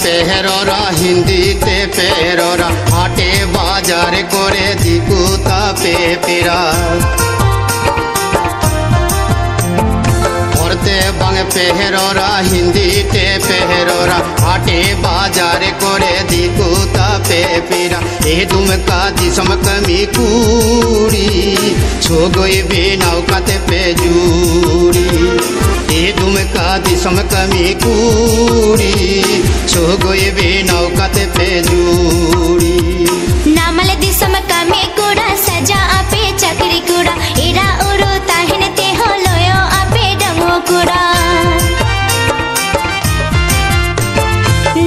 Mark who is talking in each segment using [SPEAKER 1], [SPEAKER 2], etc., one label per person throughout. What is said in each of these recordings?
[SPEAKER 1] पेहरोरा हिंदीते पेहरोरा हाटे बाजार करे दिकुता पे पिरा औरते बंग पेहरोरा हिंदीते पेहरोरा हाटे बाजार करे दिकुता पे पिरा ए दुमका दिसम कमी कूड़ी छो गई बे नौकाते पे जूरी ए दुमका दिसम कमी कूड़ी छो गई बे नौकाते पे जूरी
[SPEAKER 2] नामल दिसम कमी कूड़ा सजा आपे चक्री कूड़ा एरा उरो ताहिन ते हो लोयो आपे डंगो कूड़ा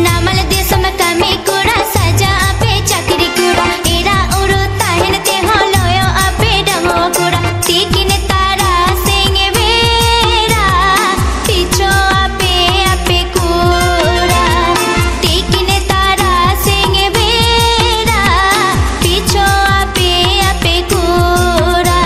[SPEAKER 2] नामल दिसम कमी कूड़ा सजा आपे चक्री कूड़ा एरा उरो ताहिन ते हो लोयो आपे डंगो कूड़ा तीकिन तारा सिंह बेरा पिछो आपे आपे कूड़ा तीकिन तारा सिंह बेरा पिछो आपे आपे कूड़ा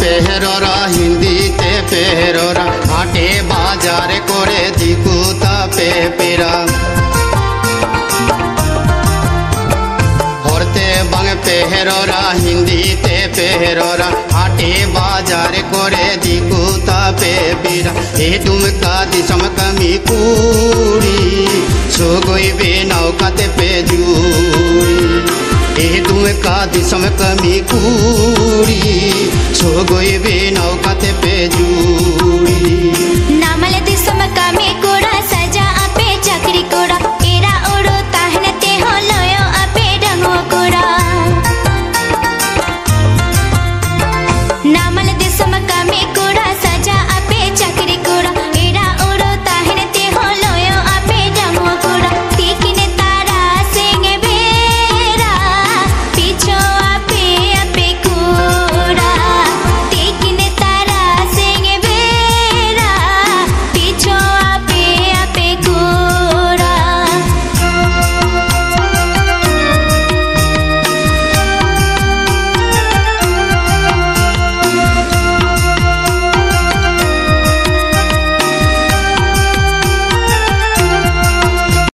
[SPEAKER 1] पेहरोरा हिंदीते पेहरोरा हाटे बाजार करे दिकुता पे पिरा औरते बंग पेहरोरा हिंदीते पेहरोरा हाटे बाजार करे दिकुता पे पिरा ए दुमका दिसम कमी कूड़ी छो गई बे नौकाते पे जूरी ए दुमका दिसम कमी कूड़ी छो गई बे नौकाते पे जूरी।